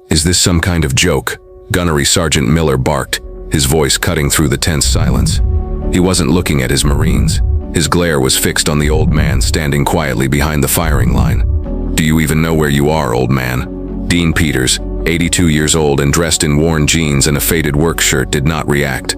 "Is this some kind of joke?" Gunnery Sergeant Miller barked, his voice cutting through the tense silence. He wasn't looking at his Marines. His glare was fixed on the old man standing quietly behind the firing line. "Do you even know where you are, old man?" Dean Peters, 82 years old and dressed in worn jeans and a faded work shirt, did not react.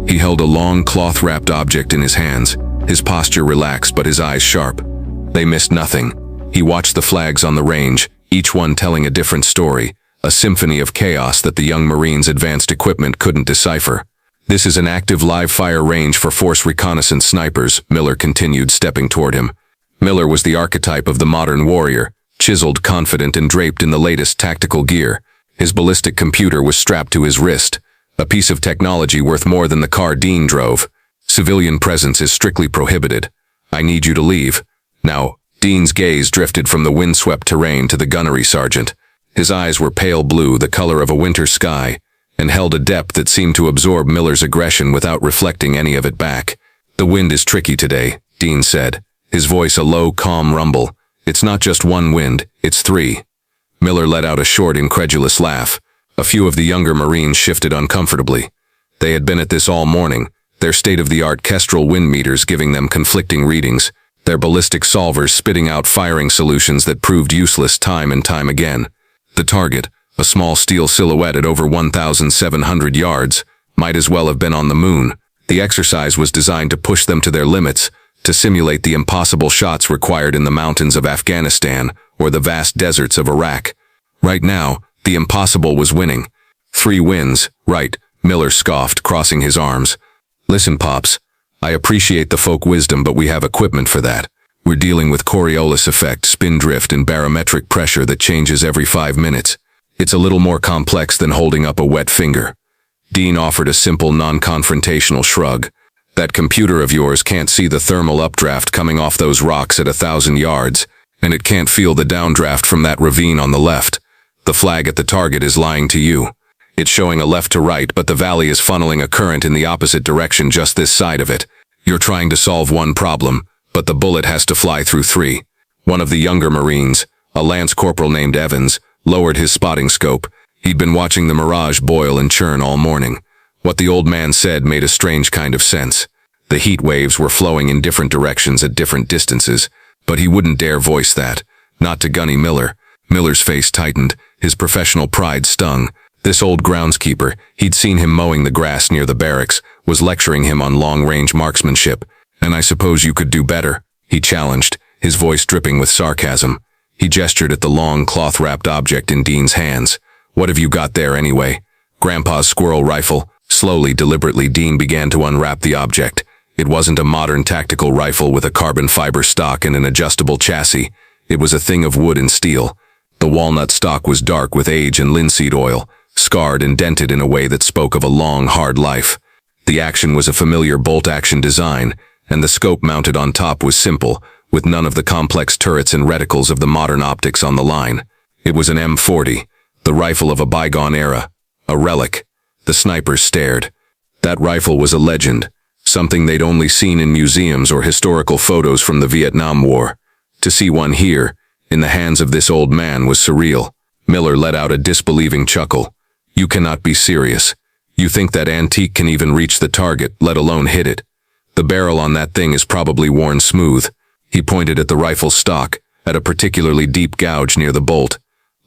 He held a long cloth-wrapped object in his hands, his posture relaxed but his eyes sharp. They missed nothing. He watched the flags on the range, each one telling a different story, a symphony of chaos that the young Marines' advanced equipment couldn't decipher. "This is an active live-fire range for force reconnaissance snipers," Miller continued, stepping toward him. Miller was the archetype of the modern warrior, chiseled, confident, and draped in the latest tactical gear. His ballistic computer was strapped to his wrist, a piece of technology worth more than the car Dean drove. "Civilian presence is strictly prohibited. I need you to leave." Now, Dean's gaze drifted from the windswept terrain to the gunnery sergeant. His eyes were pale blue, the color of a winter sky, and held a depth that seemed to absorb Miller's aggression without reflecting any of it back. "The wind is tricky today," Dean said, his voice a low, calm rumble. "It's not just one wind, it's three." Miller let out a short, incredulous laugh. A few of the younger Marines shifted uncomfortably. They had been at this all morning, their state-of-the-art Kestrel wind meters giving them conflicting readings, their ballistic solvers spitting out firing solutions that proved useless time and time again. The target, a small steel silhouette at over 1,700 yards, might as well have been on the moon. The exercise was designed to push them to their limits, to simulate the impossible shots required in the mountains of Afghanistan or the vast deserts of Iraq. Right now, the impossible was winning. 3 wins, right, Miller scoffed, crossing his arms. "Listen, Pops, I appreciate the folk wisdom, but we have equipment for that. We're dealing with Coriolis effect, spin drift, and barometric pressure that changes every 5 minutes. It's a little more complex than holding up a wet finger." Dean offered a simple, non-confrontational shrug. "That computer of yours can't see the thermal updraft coming off those rocks at 1,000 yards, and it can't feel the downdraft from that ravine on the left. The flag at the target is lying to you. It's showing a left to right, but the valley is funneling a current in the opposite direction just this side of it. You're trying to solve one problem, but the bullet has to fly through 3. One of the younger Marines, a lance corporal named Evans, lowered his spotting scope. He'd been watching the mirage boil and churn all morning. What the old man said made a strange kind of sense. The heat waves were flowing in different directions at different distances, but he wouldn't dare voice that. Not to Gunny Miller. Miller's face tightened, his professional pride stung. This old groundskeeper, he'd seen him mowing the grass near the barracks, was lecturing him on long-range marksmanship. "And I suppose you could do better?" he challenged, his voice dripping with sarcasm. He gestured at the long, cloth-wrapped object in Dean's hands. "What have you got there, anyway?" "Grandpa's squirrel rifle." Slowly, deliberately, Dean began to unwrap the object. It wasn't a modern tactical rifle with a carbon fiber stock and an adjustable chassis. It was a thing of wood and steel. The walnut stock was dark with age and linseed oil, scarred and dented in a way that spoke of a long, hard life. The action was a familiar bolt-action design, and the scope mounted on top was simple, with none of the complex turrets and reticles of the modern optics on the line. It was an M40, the rifle of a bygone era, a relic. The snipers stared. That rifle was a legend, something they'd only seen in museums or historical photos from the Vietnam War. To see one here, in the hands of this old man, was surreal. Miller let out a disbelieving chuckle. "You cannot be serious. You think that antique can even reach the target, let alone hit it? The barrel on that thing is probably worn smooth." He pointed at the rifle's stock, at a particularly deep gouge near the bolt.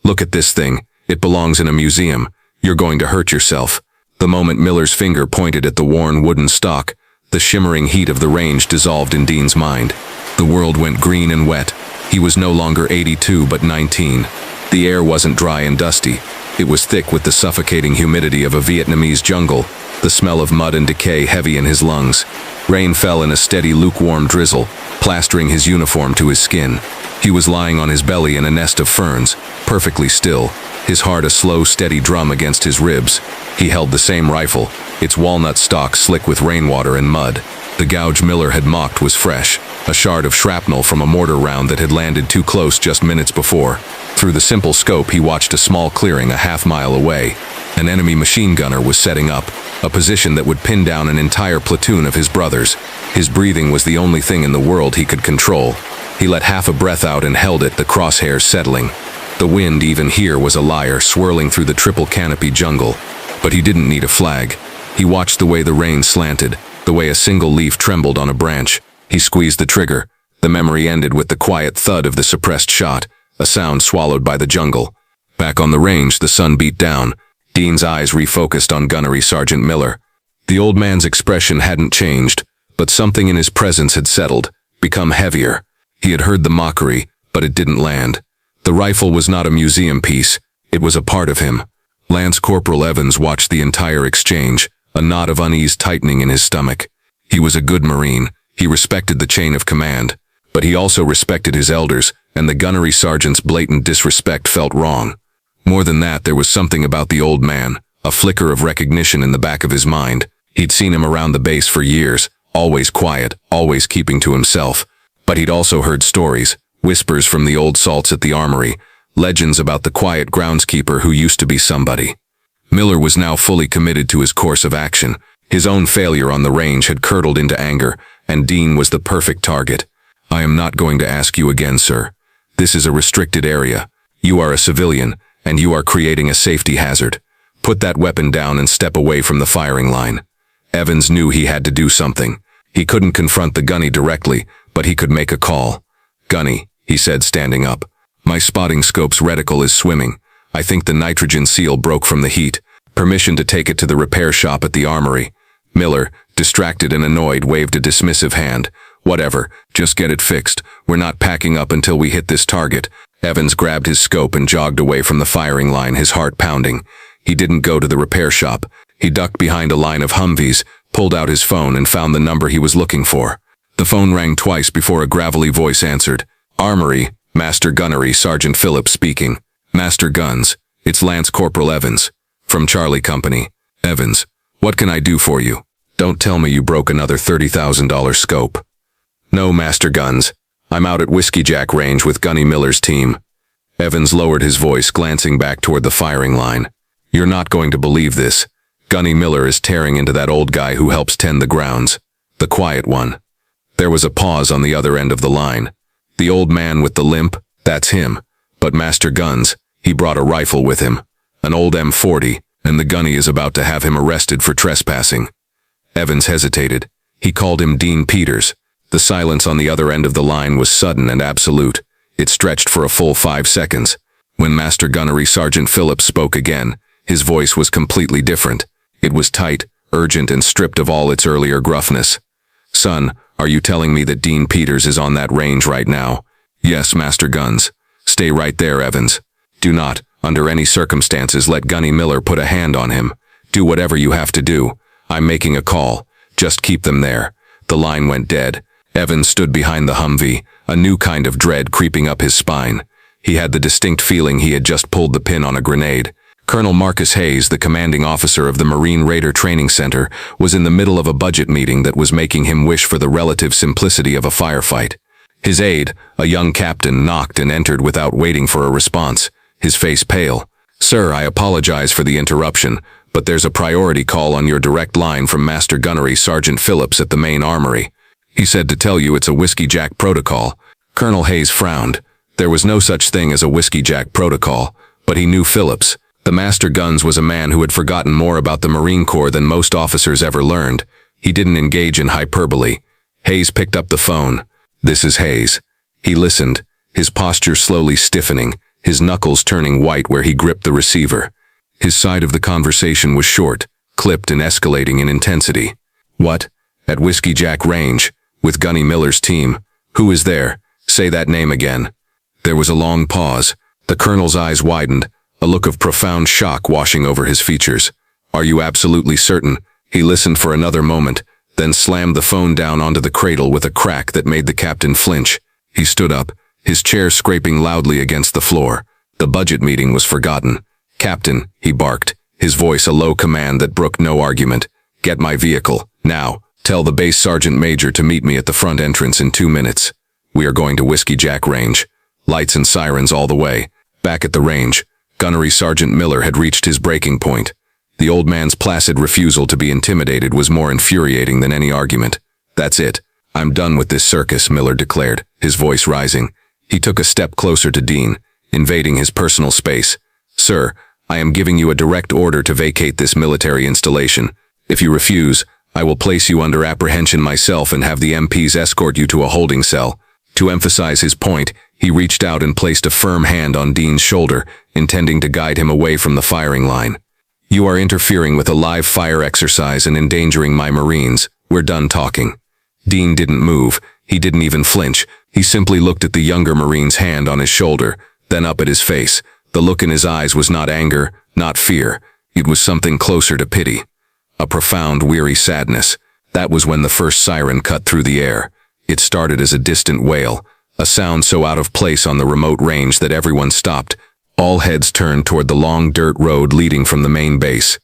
"Look at this thing. It belongs in a museum. You're going to hurt yourself." The moment Miller's finger pointed at the worn wooden stock, the shimmering heat of the range dissolved in Dean's mind. The world went green and wet. He was no longer 82 but 19. The air wasn't dry and dusty. It was thick with the suffocating humidity of a Vietnamese jungle, the smell of mud and decay heavy in his lungs. Rain fell in a steady, lukewarm drizzle, plastering his uniform to his skin. He was lying on his belly in a nest of ferns, perfectly still, his heart a slow, steady drum against his ribs. He held the same rifle, its walnut stock slick with rainwater and mud. The gouge Miller had mocked was fresh, a shard of shrapnel from a mortar round that had landed too close just minutes before. Through the simple scope, he watched a small clearing a half-mile away. An enemy machine gunner was setting up, a position that would pin down an entire platoon of his brothers. His breathing was the only thing in the world he could control. He let half a breath out and held it, the crosshairs settling. The wind, even here, was a liar, swirling through the triple canopy jungle. But he didn't need a flag. He watched the way the rain slanted, the way a single leaf trembled on a branch. He squeezed the trigger. The memory ended with the quiet thud of the suppressed shot, a sound swallowed by the jungle. Back on the range, the sun beat down. Dean's eyes refocused on Gunnery Sergeant Miller. The old man's expression hadn't changed, but something in his presence had settled, become heavier. He had heard the mockery, but it didn't land. The rifle was not a museum piece. It was a part of him. Lance Corporal Evans watched the entire exchange, a knot of unease tightening in his stomach. He was a good Marine. He respected the chain of command. But he also respected his elders, and the gunnery sergeant's blatant disrespect felt wrong. More than that, there was something about the old man, a flicker of recognition in the back of his mind. He'd seen him around the base for years, always quiet, always keeping to himself. But he'd also heard stories, whispers from the old salts at the armory, legends about the quiet groundskeeper who used to be somebody. Miller was now fully committed to his course of action. His own failure on the range had curdled into anger, and Dean was the perfect target. "I am not going to ask you again, sir. This is a restricted area. You are a civilian, and you are creating a safety hazard. Put that weapon down and step away from the firing line." Evans knew he had to do something. He couldn't confront the gunny directly, but he could make a call. "Gunny," he said, standing up. "My spotting scope's reticle is swimming. I think the nitrogen seal broke from the heat. Permission to take it to the repair shop at the armory." Miller, distracted and annoyed, waved a dismissive hand. "Whatever, just get it fixed. We're not packing up until we hit this target." Evans grabbed his scope and jogged away from the firing line, his heart pounding. He didn't go to the repair shop. He ducked behind a line of Humvees, pulled out his phone, and found the number he was looking for. The phone rang twice before a gravelly voice answered. "Armory, Master Gunnery, Sergeant Phillips speaking." "Master Guns, it's Lance Corporal Evans, from Charlie Company." "Evans, what can I do for you? Don't tell me you broke another $30,000 scope." "No, Master Guns. I'm out at Whiskey Jack Range with Gunny Miller's team." Evans lowered his voice, glancing back toward the firing line. "You're not going to believe this. Gunny Miller is tearing into that old guy who helps tend the grounds. The quiet one." There was a pause on the other end of the line. "The old man with the limp, that's him. But Master Guns, he brought a rifle with him. An old M40, and the gunny is about to have him arrested for trespassing." Evans hesitated. He called him Dean Peters. The silence on the other end of the line was sudden and absolute. It stretched for a full 5 seconds. When Master Gunnery Sergeant Phillips spoke again, his voice was completely different. It was tight, urgent, and stripped of all its earlier gruffness. "Son, are you telling me that Dean Peters is on that range right now?" "Yes, Master Guns." "Stay right there, Evans. Do not, under any circumstances, let Gunny Miller put a hand on him. Do whatever you have to do. I'm making a call. Just keep them there." The line went dead. Evans stood behind the Humvee, a new kind of dread creeping up his spine. He had the distinct feeling he had just pulled the pin on a grenade. Colonel Marcus Hayes, the commanding officer of the Marine Raider Training Center, was in the middle of a budget meeting that was making him wish for the relative simplicity of a firefight. His aide, a young captain, knocked and entered without waiting for a response, his face pale. "Sir, I apologize for the interruption, but there's a priority call on your direct line from Master Gunnery Sergeant Phillips at the main armory. He said to tell you it's a Whiskey Jack protocol." Colonel Hayes frowned. There was no such thing as a Whiskey Jack protocol, but he knew Phillips. The Master Guns was a man who had forgotten more about the Marine Corps than most officers ever learned. He didn't engage in hyperbole. Hayes picked up the phone. "This is Hayes." He listened, his posture slowly stiffening, his knuckles turning white where he gripped the receiver. His side of the conversation was short, clipped and escalating in intensity. "What? At Whiskey Jack Range, with Gunny Miller's team. Who is there? Say that name again." There was a long pause. The colonel's eyes widened, a look of profound shock washing over his features. "Are you absolutely certain?" He listened for another moment, then slammed the phone down onto the cradle with a crack that made the captain flinch. He stood up, his chair scraping loudly against the floor. The budget meeting was forgotten. "Captain," he barked, his voice a low command that brooked no argument. "Get my vehicle, now. Tell the base sergeant major to meet me at the front entrance in 2 minutes. We are going to Whiskey Jack Range. Lights and sirens all the way." Back at the range, Gunnery Sergeant Miller had reached his breaking point. The old man's placid refusal to be intimidated was more infuriating than any argument. "That's it. I'm done with this circus," Miller declared, his voice rising. He took a step closer to Dean, invading his personal space. "Sir, I am giving you a direct order to vacate this military installation. If you refuse, I will place you under apprehension myself and have the MPs escort you to a holding cell." To emphasize his point, he reached out and placed a firm hand on Dean's shoulder, intending to guide him away from the firing line. "You are interfering with a live fire exercise and endangering my Marines. We're done talking." Dean didn't move. He didn't even flinch. He simply looked at the younger Marine's hand on his shoulder, then up at his face. The look in his eyes was not anger, not fear. It was something closer to pity. A profound, weary sadness. That was when the first siren cut through the air. It started as a distant wail, a sound so out of place on the remote range that everyone stopped. All heads turned toward the long dirt road leading from the main base.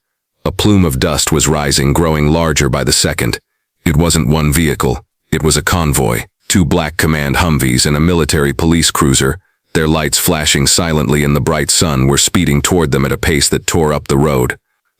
A plume of dust was rising, growing larger by the second. It wasn't one vehicle. It was a convoy. 2 black command Humvees and a military police cruiser, their lights flashing silently in the bright sun, were speeding toward them at a pace that tore up the road.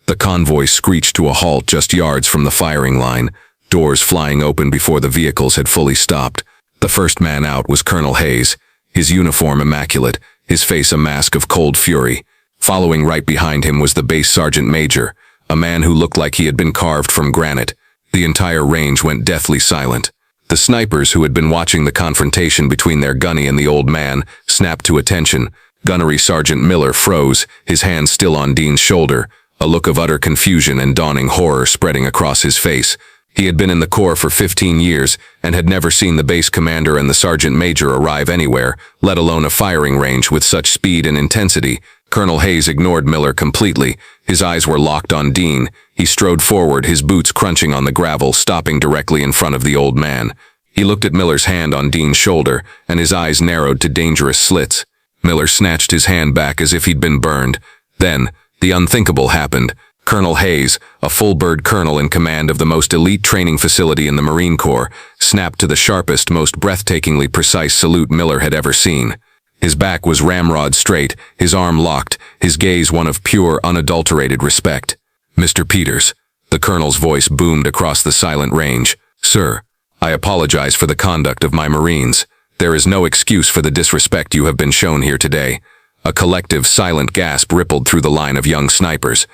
The convoy screeched to a halt just yards from the firing line, doors flying open before the vehicles had fully stopped. The first man out was Colonel Hayes, his uniform immaculate, his face a mask of cold fury. Following right behind him was the base sergeant major, a man who looked like he had been carved from granite. The entire range went deathly silent. The snipers who had been watching the confrontation between their gunny and the old man snapped to attention. Gunnery Sergeant Miller froze, his hand still on Dean's shoulder, a look of utter confusion and dawning horror spreading across his face. He had been in the Corps for 15 years and had never seen the base commander and the sergeant major arrive anywhere, let alone a firing range, with such speed and intensity. Colonel Hayes ignored Miller completely. His eyes were locked on Dean. He strode forward, his boots crunching on the gravel, stopping directly in front of the old man. He looked at Miller's hand on Dean's shoulder, and his eyes narrowed to dangerous slits. Miller snatched his hand back as if he'd been burned. Then, the unthinkable happened. Colonel Hayes, a full-bird colonel in command of the most elite training facility in the Marine Corps, snapped to the sharpest, most breathtakingly precise salute Miller had ever seen. His back was ramrod straight, his arm locked, his gaze one of pure, unadulterated respect. "Mr. Peters," the colonel's voice boomed across the silent range. "Sir, I apologize for the conduct of my Marines. There is no excuse for the disrespect you have been shown here today." A collective, silent gasp rippled through the line of young snipers.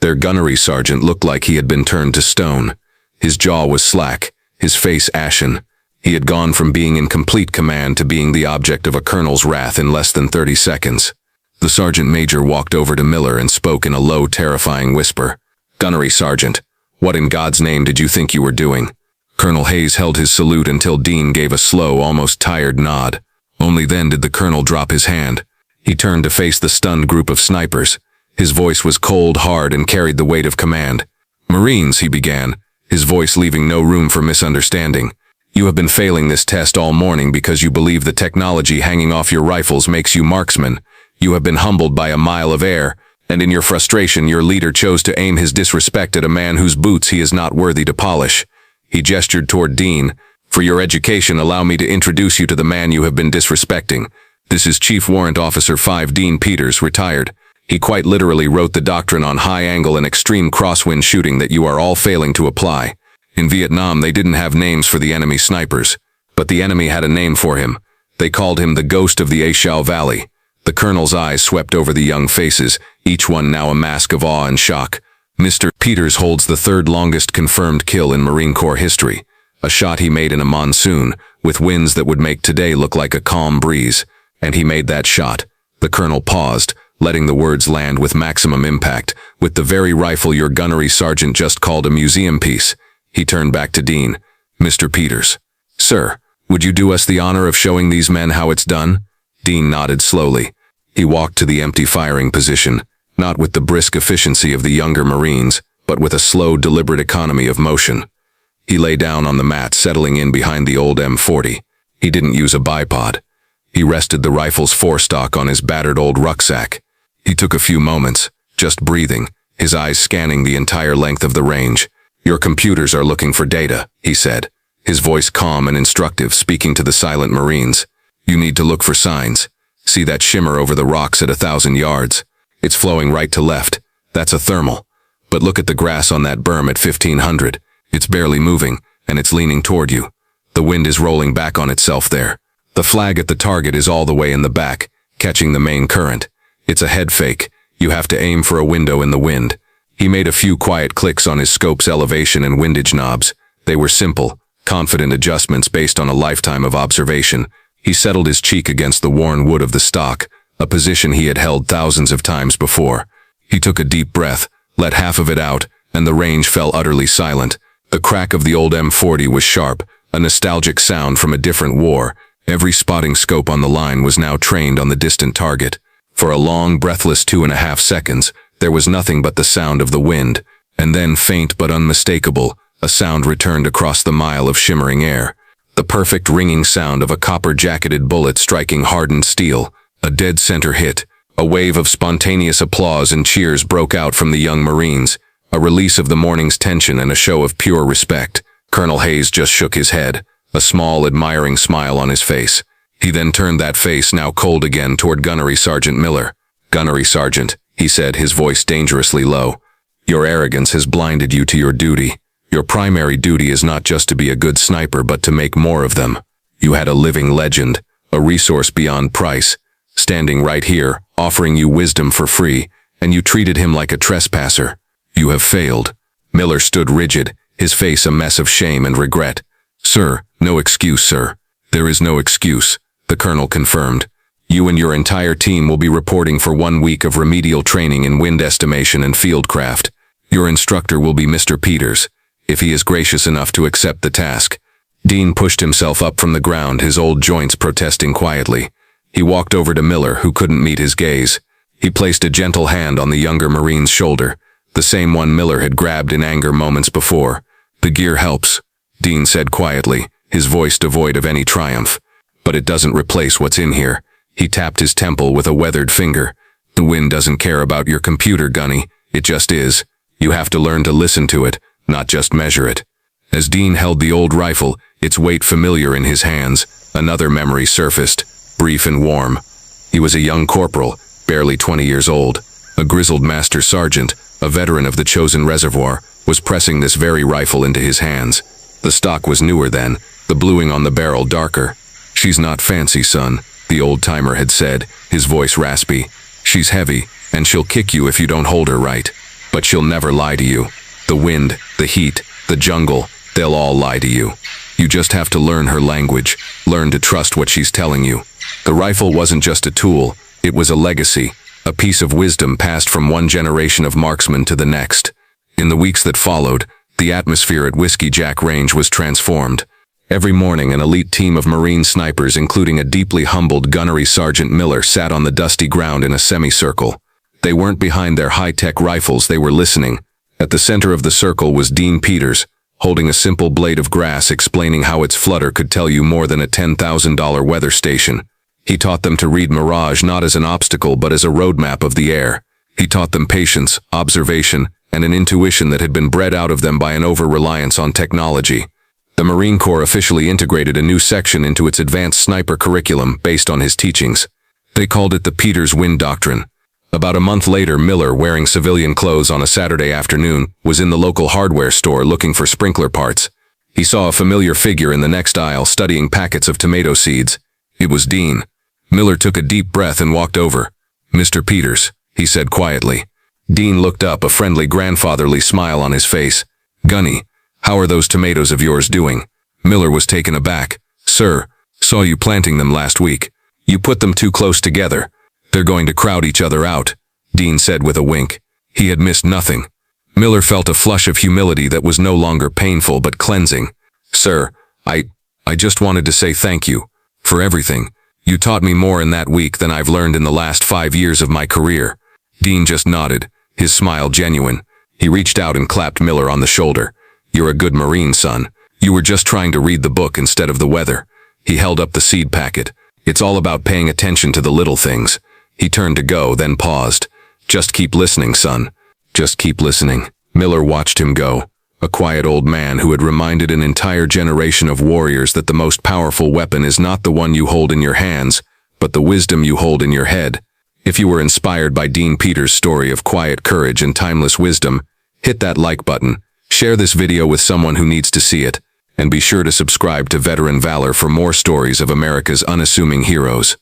Their gunnery sergeant looked like he had been turned to stone. His jaw was slack, his face ashen. He had gone from being in complete command to being the object of a colonel's wrath in less than 30 seconds. The sergeant major walked over to Miller and spoke in a low, terrifying whisper. "Gunnery sergeant, what in God's name did you think you were doing?" Colonel Hayes held his salute until Dean gave a slow, almost tired nod. Only then did the colonel drop his hand. He turned to face the stunned group of snipers. His voice was cold, hard, and carried the weight of command. "Marines," he began, his voice leaving no room for misunderstanding. "You have been failing this test all morning because you believe the technology hanging off your rifles makes you marksmen. You have been humbled by a mile of air, and in your frustration your leader chose to aim his disrespect at a man whose boots he is not worthy to polish." He gestured toward Dean. "For your education, allow me to introduce you to the man you have been disrespecting. This is Chief Warrant Officer 5 Dean Peters, retired. He quite literally wrote the doctrine on high angle and extreme crosswind shooting that you are all failing to apply. In Vietnam, they didn't have names for the enemy snipers, but the enemy had a name for him. They called him the Ghost of the A Shau Valley." The colonel's eyes swept over the young faces, each one now a mask of awe and shock. "Mr. Peters holds the 3rd longest confirmed kill in Marine Corps history. A shot he made in a monsoon, with winds that would make today look like a calm breeze. And he made that shot." The colonel paused, letting the words land with maximum impact, "with the very rifle your gunnery sergeant just called a museum piece." He turned back to Dean. "Mr. Peters." "Sir, would you do us the honor of showing these men how it's done?" Dean nodded slowly. He walked to the empty firing position, not with the brisk efficiency of the younger Marines, but with a slow, deliberate economy of motion. He lay down on the mat, settling in behind the old M40. He didn't use a bipod. He rested the rifle's forestock on his battered old rucksack. He took a few moments, just breathing, his eyes scanning the entire length of the range. "Your computers are looking for data," he said, his voice calm and instructive, speaking to the silent Marines. "You need to look for signs. See that shimmer over the rocks at 1,000 yards? It's flowing right to left. That's a thermal. But look at the grass on that berm at 1,500. It's barely moving, and it's leaning toward you. The wind is rolling back on itself there. The flag at the target is all the way in the back. catching the main current. It's a head fake. You have to aim for a window in the wind. He made a few quiet clicks on his scope's elevation and windage knobs. They were simple, confident adjustments based on a lifetime of observation. He settled his cheek against the worn wood of the stock, a position he had held thousands of times before. He took a deep breath, let half of it out, and the range fell utterly silent. The crack of the old M40 was sharp, a nostalgic sound from a different war. Every spotting scope on the line was now trained on the distant target. For a long, breathless 2.5 seconds, there was nothing but the sound of the wind, and then, faint but unmistakable, a sound returned across the mile of shimmering air. The perfect ringing sound of a copper-jacketed bullet striking hardened steel. A dead center hit. A wave of spontaneous applause and cheers broke out from the young Marines, a release of the morning's tension and a show of pure respect. Colonel Hayes just shook his head, a small, admiring smile on his face. He then turned that face, now cold again, toward Gunnery Sergeant Miller. "Gunnery Sergeant," he said, his voice dangerously low, "your arrogance has blinded you to your duty. Your primary duty is not just to be a good sniper, but to make more of them. You had a living legend, a resource beyond price, standing right here, offering you wisdom for free, and you treated him like a trespasser. You have failed." Miller stood rigid, his face a mess of shame and regret. "Sir, no excuse, sir." "There is no excuse," the colonel confirmed. "You and your entire team will be reporting for 1 week of remedial training in wind estimation and fieldcraft. Your instructor will be Mr. Peters, if he is gracious enough to accept the task." Dean pushed himself up from the ground, his old joints protesting quietly. He walked over to Miller, who couldn't meet his gaze. He placed a gentle hand on the younger Marine's shoulder, the same one Miller had grabbed in anger moments before. "The gear helps," Dean said quietly, his voice devoid of any triumph. "But it doesn't replace what's in here." He tapped his temple with a weathered finger. "The wind doesn't care about your computer, Gunny. It just is. You have to learn to listen to it, not just measure it." As Dean held the old rifle, its weight familiar in his hands, another memory surfaced, brief and warm. He was a young corporal, barely 20 years old. A grizzled master sergeant, a veteran of the chosen reservoir, was pressing this very rifle into his hands. The stock was newer then, the bluing on the barrel darker. "She's not fancy, son," the old-timer had said, his voice raspy. "She's heavy, and she'll kick you if you don't hold her right. But she'll never lie to you. The wind, the heat, the jungle, they'll all lie to you. You just have to learn her language, learn to trust what she's telling you." The rifle wasn't just a tool, it was a legacy, a piece of wisdom passed from one generation of marksmen to the next. In the weeks that followed, the atmosphere at Whiskey Jack Range was transformed. Every morning, an elite team of Marine snipers, including a deeply humbled Gunnery Sergeant Miller, sat on the dusty ground in a semicircle. They weren't behind their high-tech rifles, they were listening. At the center of the circle was Dean Peters, holding a simple blade of grass, explaining how its flutter could tell you more than a $10,000 weather station. He taught them to read mirage not as an obstacle but as a roadmap of the air. He taught them patience, observation, and an intuition that had been bred out of them by an over-reliance on technology. The Marine Corps officially integrated a new section into its advanced sniper curriculum based on his teachings. They called it the Peters Wind Doctrine. About a month later, Miller, wearing civilian clothes on a Saturday afternoon, was in the local hardware store looking for sprinkler parts. He saw a familiar figure in the next aisle studying packets of tomato seeds. It was Dean. Miller took a deep breath and walked over. "Mr. Peters," he said quietly. Dean looked up, a friendly grandfatherly smile on his face. "Gunny, how are those tomatoes of yours doing?" Miller was taken aback. "Sir, saw you planting them last week. You put them too close together. They're going to crowd each other out," Dean said with a wink. He had missed nothing. Miller felt a flush of humility that was no longer painful but cleansing. "Sir, I just wanted to say thank you for everything. You taught me more in that week than I've learned in the last 5 years of my career." Dean just nodded, his smile genuine. He reached out and clapped Miller on the shoulder. "You're a good Marine, son. You were just trying to read the book instead of the weather." He held up the seed packet. "It's all about paying attention to the little things." He turned to go, then paused. "Just keep listening, son. Just keep listening." Miller watched him go, a quiet old man who had reminded an entire generation of warriors that the most powerful weapon is not the one you hold in your hands, but the wisdom you hold in your head. If you were inspired by Dean Peters' story of quiet courage and timeless wisdom, hit that like button, share this video with someone who needs to see it, and be sure to subscribe to Veteran Valor for more stories of America's unassuming heroes.